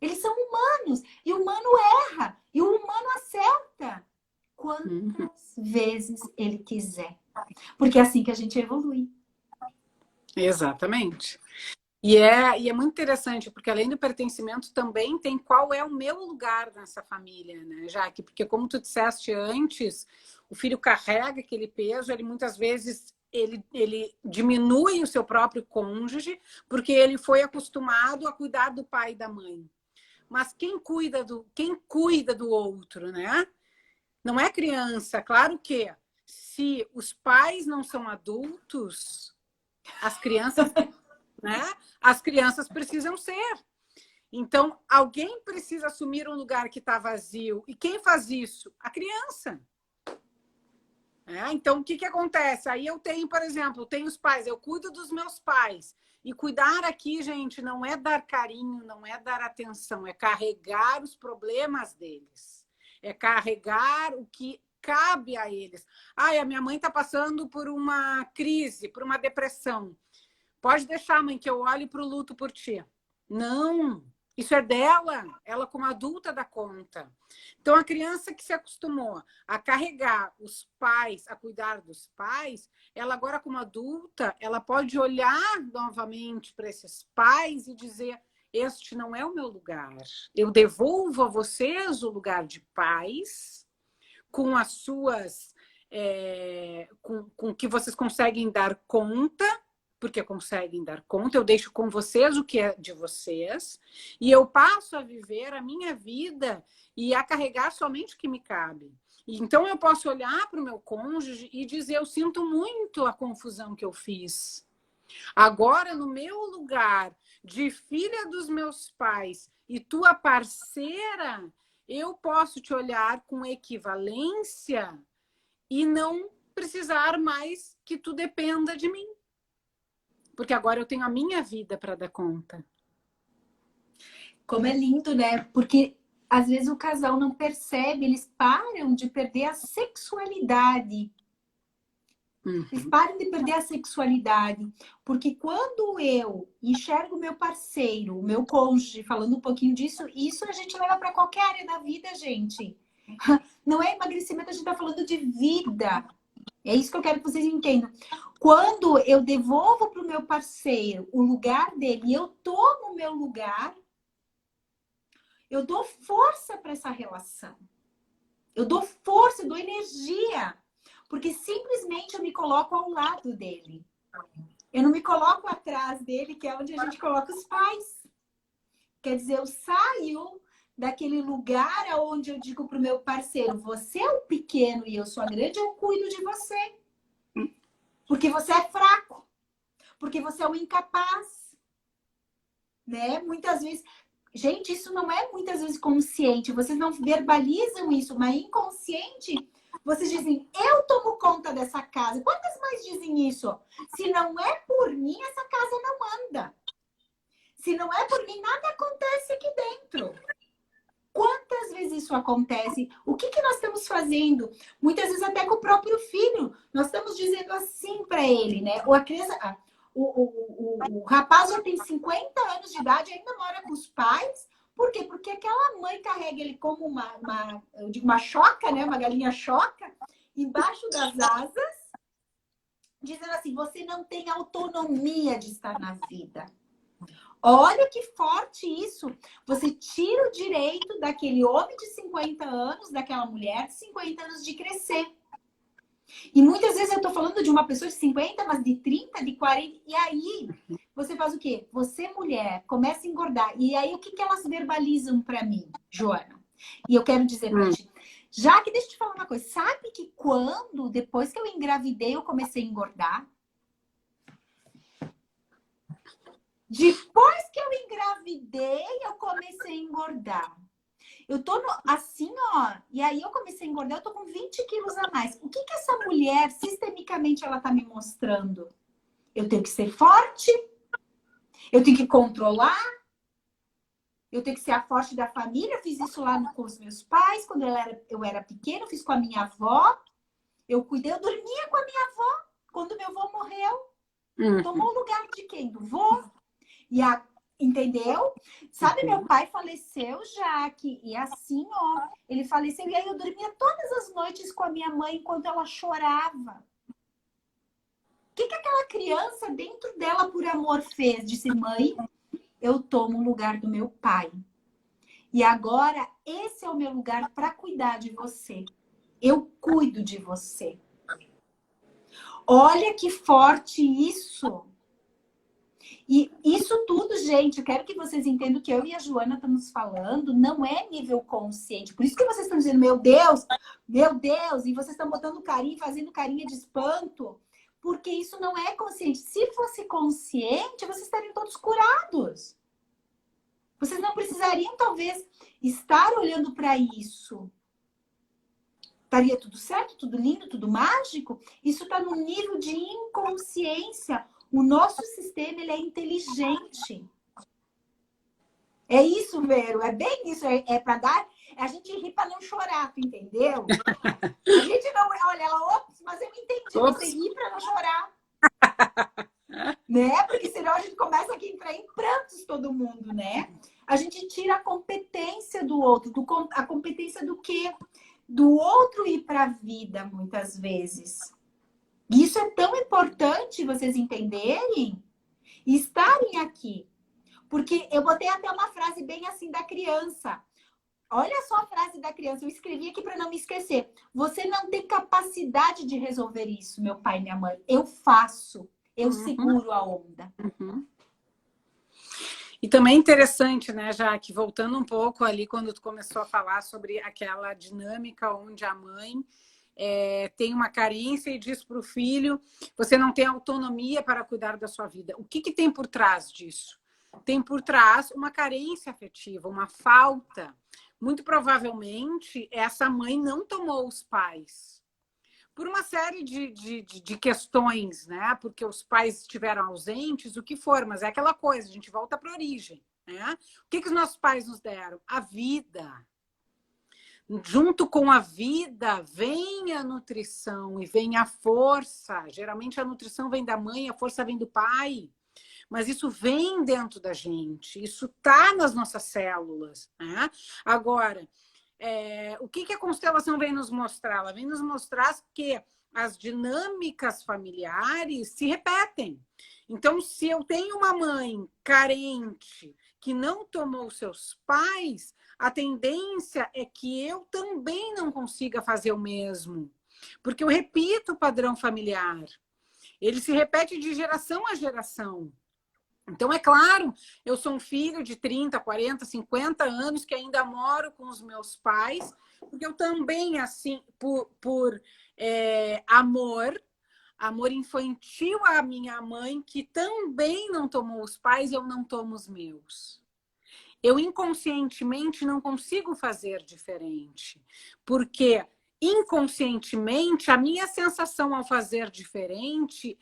Eles são humanos, e o humano erra, e o humano acerta. Quantas vezes ele quiser. Porque é assim que a gente evolui. Exatamente. E é muito interessante, porque além do pertencimento também tem qual é o meu lugar nessa família, né, Jaque? Porque como tu disseste antes, o filho carrega aquele peso, ele muitas vezes ele diminui o seu próprio cônjuge, porque ele foi acostumado a cuidar do pai e da mãe. Mas quem cuida do outro, né? Não é criança. Claro que se os pais não são adultos, as crianças, né? As crianças precisam ser. Então, alguém precisa assumir um lugar que está vazio. E quem faz isso? A criança. Então, o que acontece? Aí eu tenho, por exemplo, tenho os pais, eu cuido dos meus pais. E cuidar aqui, gente, não é dar carinho, não é dar atenção, é carregar os problemas deles. É carregar o que cabe a eles. A minha mãe está passando por uma crise, por uma depressão. Pode deixar, mãe, que eu olhe para o luto por ti. Não, isso é dela. Ela, como adulta, dá conta. Então, a criança que se acostumou a carregar os pais, a cuidar dos pais, ela agora, como adulta, ela pode olhar novamente para esses pais e dizer: este não é o meu lugar. Eu devolvo a vocês o lugar de pais, com as suas... com que vocês conseguem dar conta, porque conseguem dar conta, eu deixo com vocês o que é de vocês, e eu passo a viver a minha vida e a carregar somente o que me cabe. Então, eu posso olhar para o meu cônjuge e dizer, eu sinto muito a confusão que eu fiz. Agora, no meu lugar de filha dos meus pais e tua parceira, eu posso te olhar com equivalência e não precisar mais que tu dependa de mim. Porque agora eu tenho a minha vida para dar conta. Como é lindo, né? Porque às vezes o casal não percebe, eles param de perder a sexualidade. Eles param de perder a sexualidade. Porque quando eu enxergo o meu parceiro, o meu cônjuge, falando um pouquinho disso, isso a gente leva para qualquer área da vida, gente. Não é emagrecimento, a gente está falando de vida. É isso que eu quero que vocês entendam. Quando eu devolvo para o meu parceiro o lugar dele e eu tomo o meu lugar, eu dou força para essa relação. Eu dou força, eu dou energia. Porque simplesmente eu me coloco ao lado dele. Eu não me coloco atrás dele, que é onde a gente coloca os pais. Quer dizer, eu saio daquele lugar onde eu digo para o meu parceiro, você é o pequeno e eu sou a grande, eu cuido de você. Porque você é fraco. Porque você é um incapaz. Né? Muitas vezes... Gente, isso não é muitas vezes consciente. Vocês não verbalizam isso, mas inconsciente... Vocês dizem, eu tomo conta dessa casa. Quantas mães dizem isso? Se não é por mim, essa casa não anda. Se não é por mim, nada acontece aqui dentro. Quantas vezes isso acontece? O que nós estamos fazendo? Muitas vezes até com o próprio filho. Nós estamos dizendo assim para ele, né? Ou a criança... O rapaz já tem 50 anos de idade, ainda mora com os pais. Por quê? Porque aquela mãe carrega ele como uma choca, né? Uma galinha choca, embaixo das asas, dizendo assim, você não tem autonomia de estar na vida. Olha que forte isso. Você tira o direito daquele homem de 50 anos, daquela mulher de 50 anos de crescer. E muitas vezes eu tô falando de uma pessoa de 50, mas de 30, de 40. E aí, você faz o quê? Você, mulher, começa a engordar. E aí, o que elas verbalizam pra mim, Joana? E eu quero dizer pra ti. Já que, deixa eu te falar uma coisa. Sabe que depois que eu engravidei, eu comecei a engordar? Depois que eu engravidei, eu comecei a engordar. Eu tô assim, ó, e aí eu comecei a engordar, eu tô com 20 quilos a mais. O que essa mulher, sistemicamente, ela tá me mostrando? Eu tenho que ser forte, eu tenho que controlar, eu tenho que ser a forte da família. Eu fiz isso lá com os meus pais, quando eu era pequena, eu fiz com a minha avó. Eu cuidei, eu dormia com a minha avó, quando meu avô morreu. Tomou o lugar de quem? Do vô. Entendeu? Sabe, meu pai faleceu, Jaque, e assim, ó, ele faleceu, e aí eu dormia todas as noites com a minha mãe enquanto ela chorava. O que aquela criança dentro dela, por amor, fez? Disse, mãe, eu tomo o lugar do meu pai. E agora, esse é o meu lugar para cuidar de você. Eu cuido de você. Olha que forte isso! E isso tudo, gente, eu quero que vocês entendam que eu e a Joana estamos falando, não é nível consciente. Por isso que vocês estão dizendo, meu Deus, e vocês estão botando carinho, fazendo carinha de espanto, porque isso não é consciente. Se fosse consciente, vocês estariam todos curados. Vocês não precisariam, talvez, estar olhando para isso. Estaria tudo certo, tudo lindo, tudo mágico? Isso está no nível de inconsciência. O nosso sistema, ele é inteligente. É isso, Vero. É bem isso. É para dar... A gente ri para não chorar, tu entendeu? A gente não... Olha, ela... Ops, mas eu entendi. Você ri para não chorar. Né? Porque senão a gente começa aqui a entrar em prantos todo mundo, né? A gente tira a competência do outro. A competência do quê? Do outro ir para a vida, muitas vezes. Isso é tão importante vocês entenderem e estarem aqui. Porque eu botei até uma frase bem assim da criança. Olha só a frase da criança. Eu escrevi aqui para não me esquecer. Você não tem capacidade de resolver isso, meu pai e minha mãe. Eu faço. Eu seguro a onda. E também é interessante, né, Jaque, voltando um pouco ali quando tu começou a falar sobre aquela dinâmica onde a mãe tem uma carência e diz para o filho, você não tem autonomia para cuidar da sua vida. O que tem por trás disso? Tem por trás uma carência afetiva, uma falta. Muito provavelmente, essa mãe não tomou os pais. Por uma série de questões, né? Porque os pais estiveram ausentes, o que for, mas é aquela coisa, a gente volta para a origem, né? O que os nossos pais nos deram? A vida. Junto com a vida vem a nutrição e vem a força. Geralmente a nutrição vem da mãe, a força vem do pai. Mas isso vem dentro da gente, isso está nas nossas células, né? Agora, o que a constelação vem nos mostrar? Ela vem nos mostrar que as dinâmicas familiares se repetem. Então, se eu tenho uma mãe carente que não tomou seus pais, a tendência é que eu também não consiga fazer o mesmo. Porque eu repito o padrão familiar. Ele se repete de geração a geração. Então, é claro, eu sou um filho de 30, 40, 50 anos que ainda moro com os meus pais, porque eu também, assim, por amor infantil à minha mãe, que também não tomou os pais, eu não tomo os meus. Eu inconscientemente não consigo fazer diferente, porque inconscientemente a minha sensação ao fazer diferente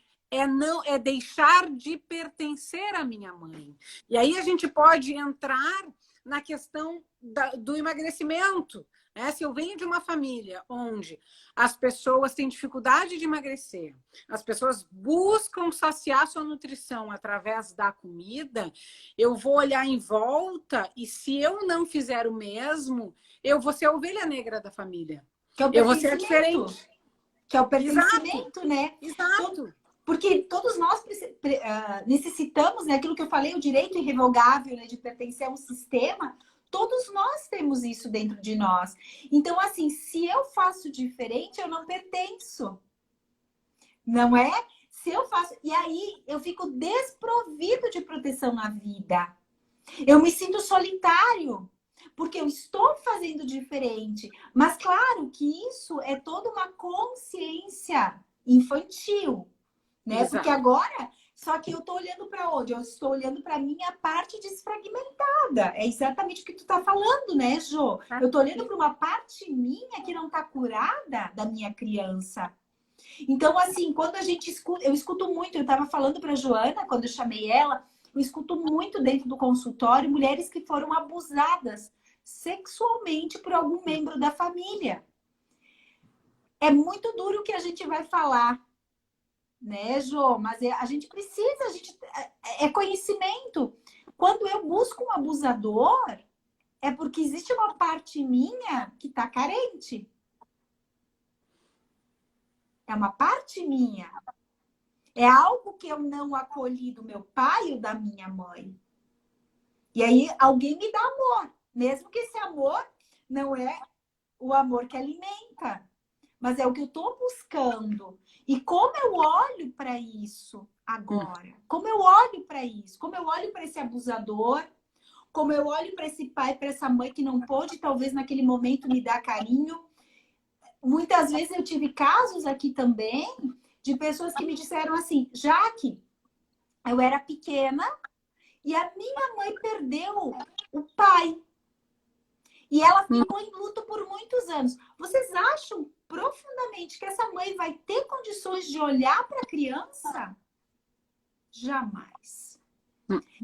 é deixar de pertencer à minha mãe. E aí a gente pode entrar na questão do emagrecimento. Né? Se eu venho de uma família onde as pessoas têm dificuldade de emagrecer, as pessoas buscam saciar sua nutrição através da comida, eu vou olhar em volta e se eu não fizer o mesmo, eu vou ser a ovelha negra da família. Eu vou ser diferente. Que é o pertencimento, Exato. Né? Exato. Porque todos nós necessitamos, né, aquilo que eu falei, o direito irrevogável, né, de pertencer a um sistema, todos nós temos isso dentro de nós. Então, assim, se eu faço diferente, eu não pertenço. Não é? Se eu faço... E aí, eu fico desprovido de proteção na vida. Eu me sinto solitário, porque eu estou fazendo diferente. Mas, claro que isso é toda uma consciência infantil. Né? Porque agora, só que eu estou olhando para onde? Eu estou olhando para a minha parte desfragmentada. É exatamente o que tu está falando, né, Jô? Eu estou olhando para uma parte minha que não está curada da minha criança. Então, assim, quando a gente escuta, eu escuto muito, eu estava falando para a Joana, quando eu chamei ela, eu escuto muito dentro do consultório mulheres que foram abusadas sexualmente por algum membro da família. É muito duro o que a gente vai falar. Né, Jô? Mas a gente precisa, é conhecimento. Quando eu busco um abusador, é porque existe uma parte minha que está carente. É uma parte minha. É algo que eu não acolhi do meu pai ou da minha mãe. E aí alguém me dá amor, mesmo que esse amor não é o amor que alimenta. Mas é o que eu estou buscando. E como eu olho para isso agora? Como eu olho para isso? Como eu olho para esse abusador? Como eu olho para esse pai, para essa mãe que não pôde, talvez, naquele momento, me dar carinho? Muitas vezes eu tive casos aqui também de pessoas que me disseram assim, Jaque, eu era pequena e a minha mãe perdeu o pai. E ela ficou em luto por muitos anos. Vocês acham profundamente que essa mãe vai ter condições de olhar para a criança? Jamais.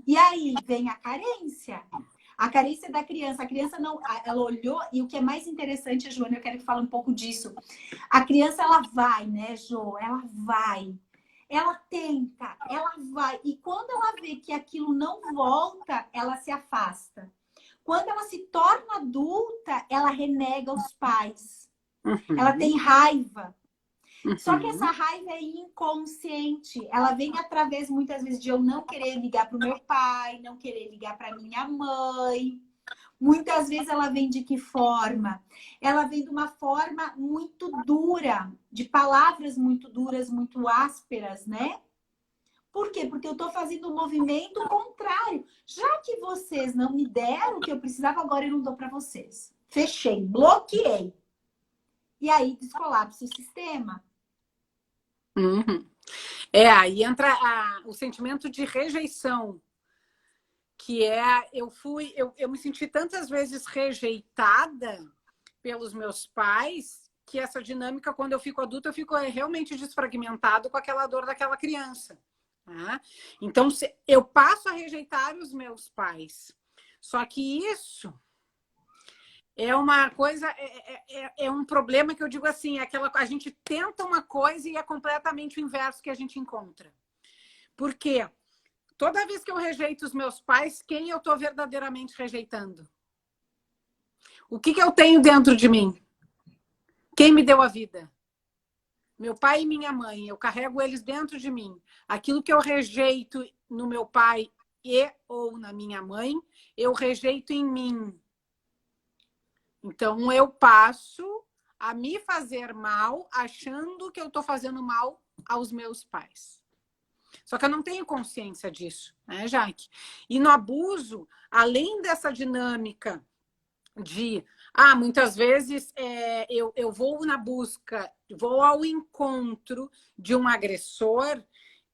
E aí vem a carência. A carência da criança. A criança não... Ela olhou... E o que é mais interessante, Joana, eu quero que fale um pouco disso. A criança, ela vai, né, Jo? Ela vai. Ela tenta. Ela vai. E quando ela vê que aquilo não volta, ela se afasta. Quando ela se torna adulta, ela renega os pais. Ela tem raiva. Só que essa raiva é inconsciente. Ela vem através, muitas vezes, de eu não querer ligar para o meu pai, não querer ligar para minha mãe. Muitas vezes ela vem de que forma? Ela vem de uma forma muito dura, de palavras muito duras, muito ásperas, né? Por quê? Porque eu estou fazendo um movimento contrário. Já que vocês não me deram o que eu precisava, agora eu não dou para vocês. Fechei, bloqueei. E aí descolapsa o sistema. Uhum. Aí entra o sentimento de rejeição, que eu me senti tantas vezes rejeitada pelos meus pais, que essa dinâmica, quando eu fico adulta, eu fico realmente desfragmentado com aquela dor daquela criança. Tá? Então, eu passo a rejeitar os meus pais. Só que isso é uma coisa, é um problema que eu digo assim, a gente tenta uma coisa e é completamente o inverso que a gente encontra. Por quê? Toda vez que eu rejeito os meus pais, quem eu estou verdadeiramente rejeitando? O que eu tenho dentro de mim? Quem me deu a vida? Meu pai e minha mãe. Eu carrego eles dentro de mim. Aquilo que eu rejeito no meu pai e ou na minha mãe, eu rejeito em mim. Então, eu passo a me fazer mal, achando que eu estou fazendo mal aos meus pais. Só que eu não tenho consciência disso, né, Jaque? E no abuso, além dessa dinâmica de... muitas vezes eu vou na busca, vou ao encontro de um agressor,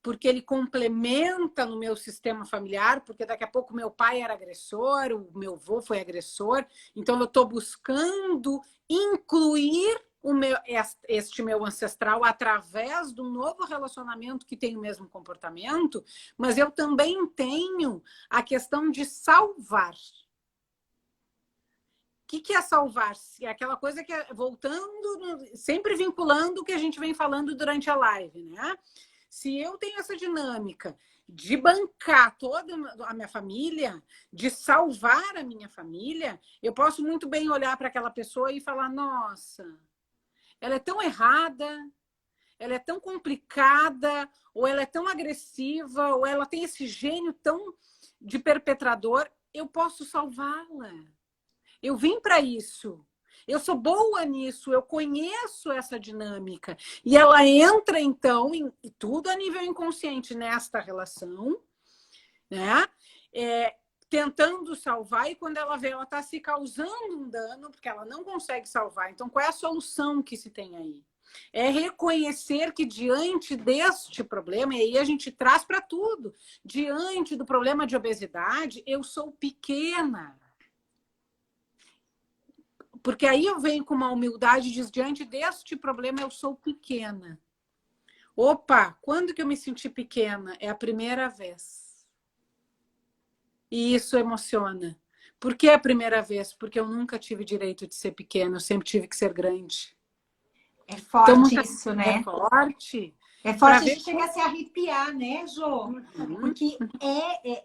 porque ele complementa no meu sistema familiar, porque daqui a pouco meu pai era agressor, o meu avô foi agressor, então eu estou buscando incluir este meu ancestral através de um novo relacionamento que tem o mesmo comportamento, mas eu também tenho a questão de salvar. O que é salvar-se? É aquela coisa que é voltando, sempre vinculando o que a gente vem falando durante a live, né? Se eu tenho essa dinâmica de bancar toda a minha família, de salvar a minha família, eu posso muito bem olhar para aquela pessoa e falar, nossa, ela é tão errada, ela é tão complicada, ou ela é tão agressiva, ou ela tem esse gênio tão de perpetrador, eu posso salvá-la. Eu vim para isso. Eu sou boa nisso, eu conheço essa dinâmica. E ela entra, então, em tudo a nível inconsciente nesta relação, né? Tentando salvar, e quando ela vê, ela está se causando um dano, porque ela não consegue salvar. Então, qual é a solução que se tem aí? É reconhecer que diante deste problema, e aí a gente traz para tudo, diante do problema de obesidade, eu sou pequena. Porque aí eu venho com uma humildade e diz, diante deste problema eu sou pequena. Opa, quando que eu me senti pequena? É a primeira vez. E isso emociona. Por que a primeira vez? Porque eu nunca tive direito de ser pequena, eu sempre tive que ser grande. É forte Então, isso, né? É forte. É forte, a gente chega a se arrepiar, né, Jô? Porque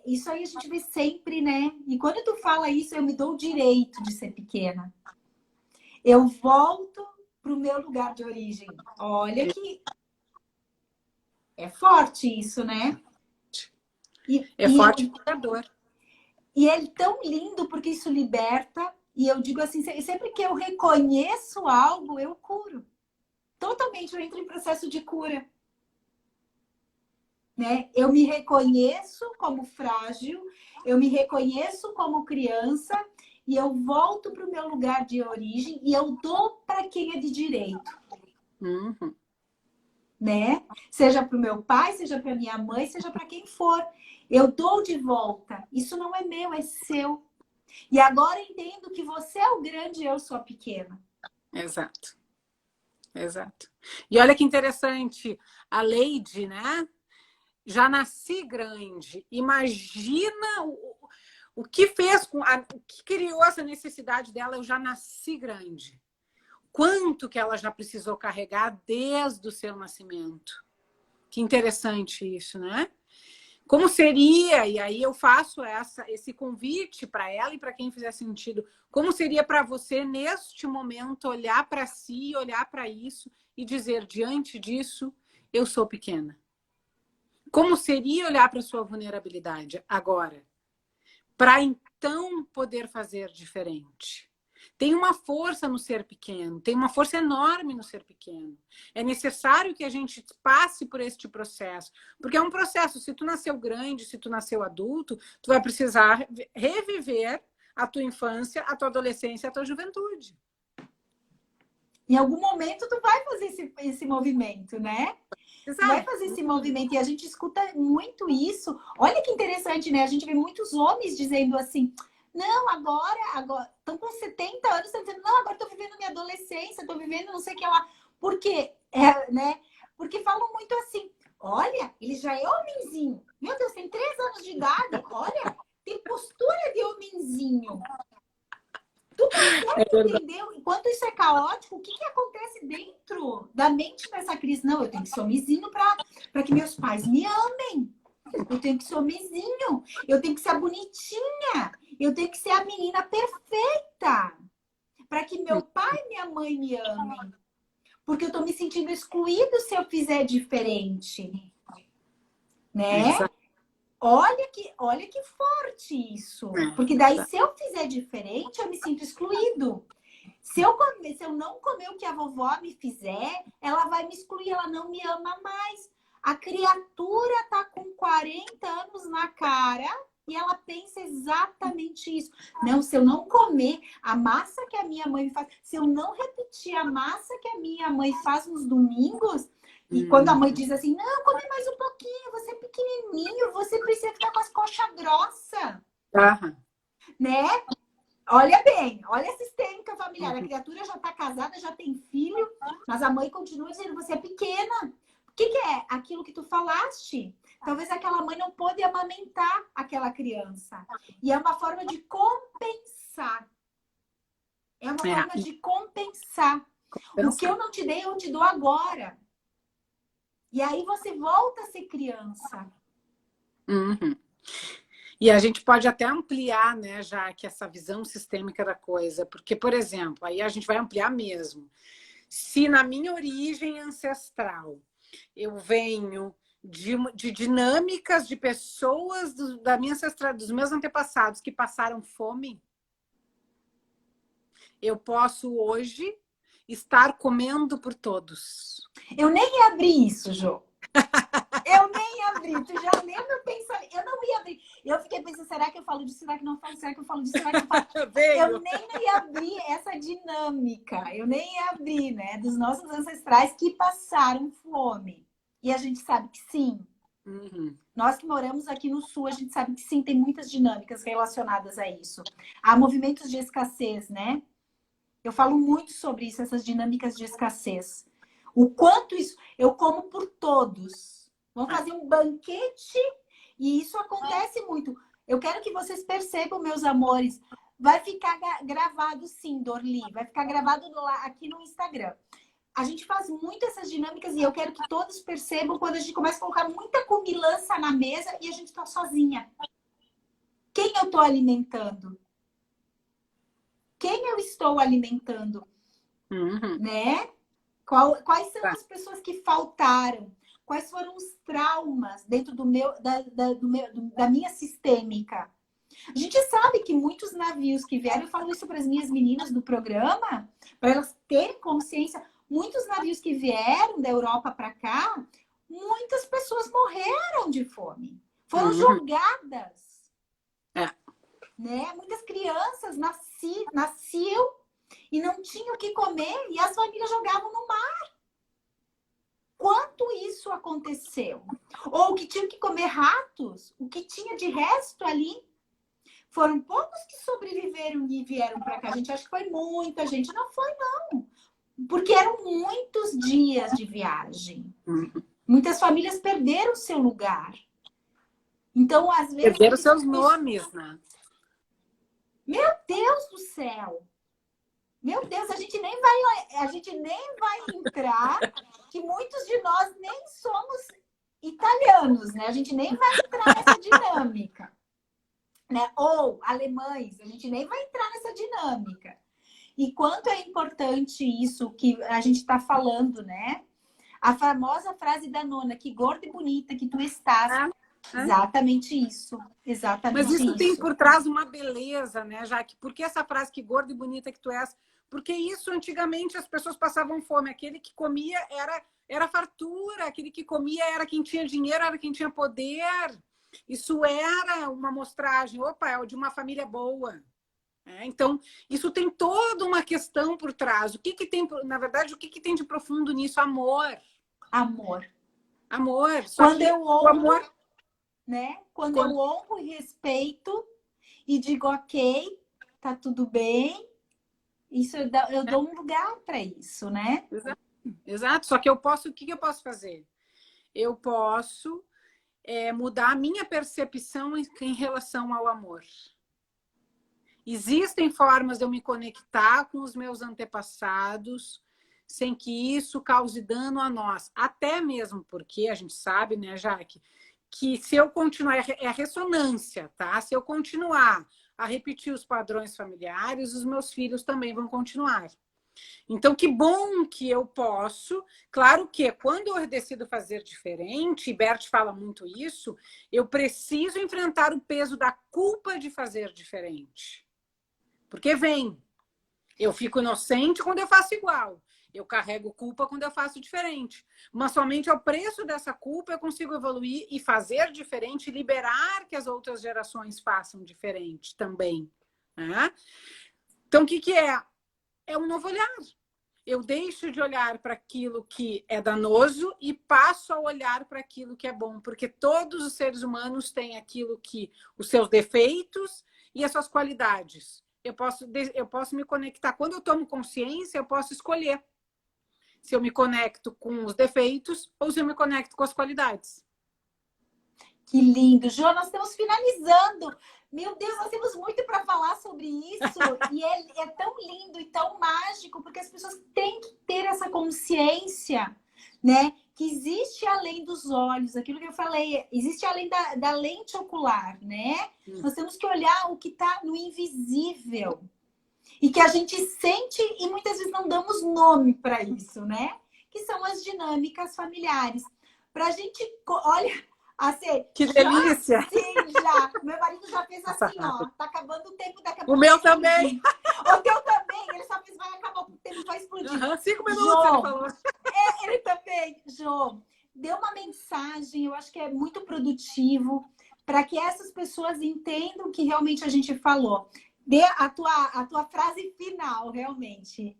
isso aí a gente vê sempre, né? E quando tu fala isso, eu me dou o direito de ser pequena. Eu volto para o meu lugar de origem. Olha que é forte isso, né? É forte e curador. E é tão lindo porque isso liberta. E eu digo assim, sempre que eu reconheço algo, eu curo. Totalmente, eu entro em processo de cura. Né? Eu me reconheço como frágil, eu me reconheço como criança e eu volto para o meu lugar de origem e eu dou para quem é de direito. Uhum. Né? Seja para o meu pai, seja para minha mãe, seja para quem for. Eu dou de volta. Isso não é meu, é seu. E agora entendo que você é o grande e eu sou a pequena. Exato. Exato. E olha que interessante, a Leide, né? Já nasci grande. Imagina o que fez o que criou essa necessidade dela. Eu já nasci grande. Quanto que ela já precisou carregar desde o seu nascimento? Que interessante isso, né? Como seria, e aí eu faço esse convite para ela e para quem fizer sentido, como seria para você, neste momento, olhar para si, olhar para isso e dizer, diante disso, eu sou pequena? Como seria olhar para a sua vulnerabilidade agora? Para então poder fazer diferente. Tem uma força no ser pequeno, tem uma força enorme no ser pequeno. É necessário que a gente passe por este processo, porque é um processo. Se tu nasceu grande, se tu nasceu adulto, tu vai precisar reviver a tua infância, a tua adolescência, a tua juventude. Em algum momento tu vai fazer esse movimento, né? Exato. Vai fazer esse movimento. E a gente escuta muito isso. Olha que interessante, né? A gente vê muitos homens dizendo assim, não, agora estão com 70 anos, estão dizendo, não, agora estou vivendo minha adolescência, estou vivendo não sei o que lá. Por quê? Né? Porque falam muito assim, olha, ele já é homenzinho. Meu Deus, tem 3 anos de idade. Olha, tem postura de homenzinho. Tu consegue entender? Enquanto isso é caótico, o que acontece dentro da mente dessa crise? Não, eu tenho que ser homenzinho para que meus pais me amem. Eu tenho que ser homenzinho. Eu tenho que ser a bonitinha. Eu tenho que ser a menina perfeita. Para que meu pai e minha mãe me amem. Porque eu estou me sentindo excluído se eu fizer diferente. Né? Exato. Olha que forte isso. Porque daí, se eu fizer diferente, eu me sinto excluído. Se eu não comer o que a vovó me fizer, ela vai me excluir, ela não me ama mais. A criatura tá com 40 anos na cara e ela pensa exatamente isso. Não, se eu não comer a massa que a minha mãe faz, se eu não repetir a massa que a minha mãe faz nos domingos, e quando a mãe diz assim, não, come mais um pouquinho, você é pequenininho, você precisa ficar com as coxas grossas. Né? Olha bem, olha a sistêmica familiar. A criatura já está casada, já tem filho, mas a mãe continua dizendo, você é pequena. O que é? Aquilo que tu falaste. Talvez aquela mãe não pôde amamentar aquela criança. E é uma forma de compensar. É uma forma de compensar. O que eu não te dei, eu te dou agora. E aí você volta a ser criança. E a gente pode até ampliar, né, já que essa visão sistêmica da coisa. Porque, por exemplo, aí a gente vai ampliar mesmo. Se na minha origem ancestral eu venho de dinâmicas de pessoas da minha ancestral, dos meus antepassados que passaram fome, eu posso hoje estar comendo por todos. Eu nem ia abrir isso, Jô. Eu nem abri, tu já leu meu pensamento. Eu não ia abrir. Eu fiquei pensando, será que eu falo disso? Será que não falo? Será que eu falo disso? Será que eu falo? Eu nem ia abrir essa dinâmica. Eu nem ia abrir, né? Dos nossos ancestrais que passaram fome. E a gente sabe que sim. Nós que moramos aqui no Sul, a gente sabe que sim, tem muitas dinâmicas relacionadas a isso. Há movimentos de escassez, né? Eu falo muito sobre isso, essas dinâmicas de escassez. O quanto isso... Eu como por todos. Vamos fazer um banquete e isso acontece muito. Eu quero que vocês percebam, meus amores. Vai ficar gravado sim, Dorli. Vai ficar gravado lá, aqui no Instagram. A gente faz muito essas dinâmicas e eu quero que todos percebam quando a gente começa a colocar muita comilança na mesa e a gente está sozinha. Quem eu estou alimentando? Quem eu estou alimentando? Né? Quais são as pessoas que faltaram? Quais foram os traumas dentro da minha sistêmica? A gente sabe que muitos navios que vieram, eu falo isso para as minhas meninas do programa, para elas terem consciência, muitos navios que vieram da Europa para cá, muitas pessoas morreram de fome. Foram jogadas. Né? Muitas crianças nasciam e não tinham o que comer e as famílias jogavam no mar. Quanto isso aconteceu? Ou que tinham que comer ratos, o que tinha de resto ali. Foram poucos que sobreviveram e vieram para cá. A gente acha que foi muita gente. Não foi, não. Porque eram muitos dias de viagem. Muitas famílias perderam seu lugar. Então, às vezes... Perderam seus nomes, né? Meu Deus do céu! Meu Deus, a gente nem vai entrar, que muitos de nós nem somos italianos, né? A gente nem vai entrar nessa dinâmica. Né? Ou alemães, a gente nem vai entrar nessa dinâmica. E quanto é importante isso que a gente está falando, né? A famosa frase da nona, que gorda e bonita que tu estás. Né? Exatamente isso. Mas Exatamente isso tem isso. por trás uma beleza, né, Jaque? Por que essa frase que gorda e bonita que tu és? Porque isso, antigamente, as pessoas passavam fome. Aquele que comia era fartura, aquele que comia era quem tinha dinheiro, era quem tinha poder. Isso era uma amostragem. Opa, é de uma família boa. Então, isso tem toda uma questão por trás. O que que tem, na verdade, o que que tem de profundo nisso? Amor. Amor. Amor. Só Quando que eu o honro, amor... né? Quando eu honro e respeito e digo, ok, tá tudo bem, isso eu dou um lugar para isso, né? Exato. Exato. Só que eu posso, o que que eu posso fazer? Eu posso mudar a minha percepção em relação ao amor. Existem formas de eu me conectar com os meus antepassados sem que isso cause dano a nós. Até mesmo porque a gente sabe, né, Jaque, que se eu continuar, é a ressonância, tá? Se eu continuar a repetir os padrões familiares, os meus filhos também vão continuar. Então, que bom que eu posso. Claro que quando eu decido fazer diferente, e Bert fala muito isso, eu preciso enfrentar o peso da culpa de fazer diferente. Porque vem. Eu fico inocente quando eu faço igual. Eu carrego culpa quando eu faço diferente. Mas somente ao preço dessa culpa eu consigo evoluir e fazer diferente, e liberar que as outras gerações façam diferente também. Né? Então, o que que é? É um novo olhar. Eu deixo de olhar para aquilo que é danoso e passo a olhar para aquilo que é bom, porque todos os seres humanos têm aquilo que os seus defeitos e as suas qualidades. Eu posso me conectar. Quando eu tomo consciência, eu posso escolher se eu me conecto com os defeitos ou se eu me conecto com as qualidades. Que lindo. Jô, nós estamos finalizando. Meu Deus, nós temos muito para falar sobre isso. E é tão lindo e tão mágico, porque as pessoas têm que ter essa consciência, né? Que existe além dos olhos, aquilo que eu falei, existe além da lente ocular, né? Nós temos que olhar o que está no invisível. E que a gente sente e muitas vezes não damos nome para isso, né? Que são as dinâmicas familiares. Para a gente... Olha... Assim, que delícia! Sim, já. Meu marido já fez assim, ó. Tá acabando o tempo, daqui a pouco. O meu também. O teu também. Ele só fez, vai acabar, o tempo vai explodir. 5 minutos, Jô, ele falou. Ele também. Jô, deu uma mensagem, eu acho que é muito produtivo, para que essas pessoas entendam o que realmente a gente falou. Dê a tua frase final, realmente.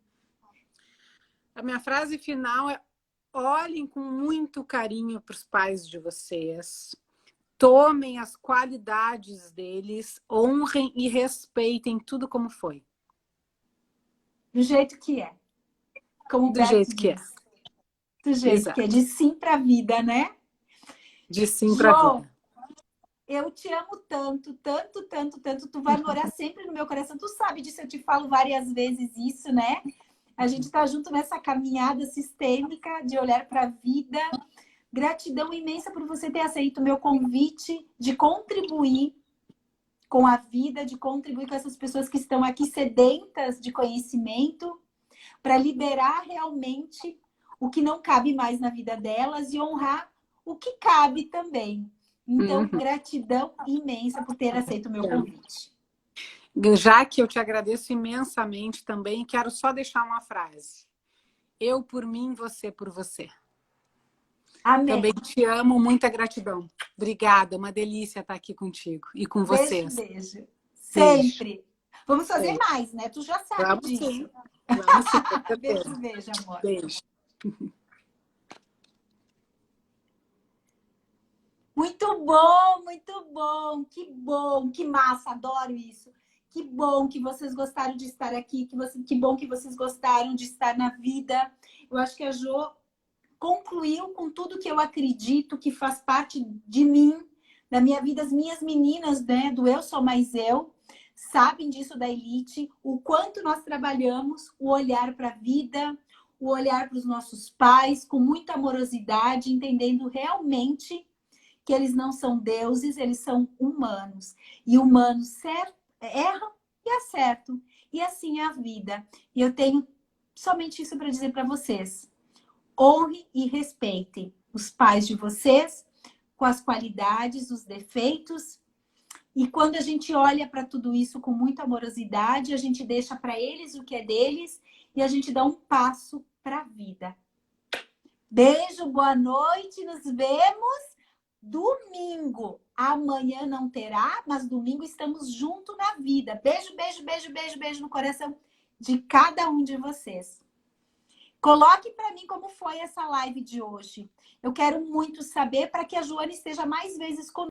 A minha frase final é: olhem com muito carinho para os pais de vocês. Tomem as qualidades deles, honrem e respeitem tudo como foi. Do jeito que é. Como o Do jeito que é. Do jeito Exato. que é. De sim para a vida, né? De sim para a vida. Eu te amo tanto, tanto, tanto, tanto. Tu vai morar sempre no meu coração. Tu sabe disso, eu te falo várias vezes isso, né? A gente está junto nessa caminhada sistêmica de olhar para a vida. Gratidão imensa por você ter aceito o meu convite de contribuir com a vida, de contribuir com essas pessoas que estão aqui sedentas de conhecimento, para liberar realmente o que não cabe mais na vida delas e honrar o que cabe também. Então, gratidão imensa por ter aceito o meu convite. Jaque, eu te agradeço imensamente também. Quero só deixar uma frase. Eu por mim, você por você. Amém. Também te amo, muita gratidão. Obrigada, uma delícia estar aqui contigo e com vocês. Beijo. Sempre. Beijo. Vamos fazer mais, né? Tu já sabe Vamos disso. Sim. Vamos sim. Beijo, amor. Beijo. Muito bom, muito bom. Que massa, adoro isso. Que bom que vocês gostaram de estar aqui, que bom que vocês gostaram de estar na vida. Eu acho que a Jo concluiu com tudo que eu acredito que faz parte de mim, da minha vida. As minhas meninas, né, do Eu Sou Mais Eu, sabem disso da Elite, o quanto nós trabalhamos o olhar para a vida, o olhar para os nossos pais, com muita amorosidade, entendendo realmente que eles não são deuses, eles são humanos. E humanos erram e acertam. E assim é a vida. E eu tenho somente isso para dizer para vocês. Honre e respeitem os pais de vocês com as qualidades, os defeitos. E quando a gente olha para tudo isso com muita amorosidade, a gente deixa para eles o que é deles e a gente dá um passo para a vida. Beijo, boa noite, nos vemos domingo. Amanhã não terá, mas domingo estamos juntos na vida. Beijo, beijo, beijo, beijo, beijo no coração de cada um de vocês. Coloque para mim como foi essa live de hoje. Eu quero muito saber para que a Joana esteja mais vezes conosco.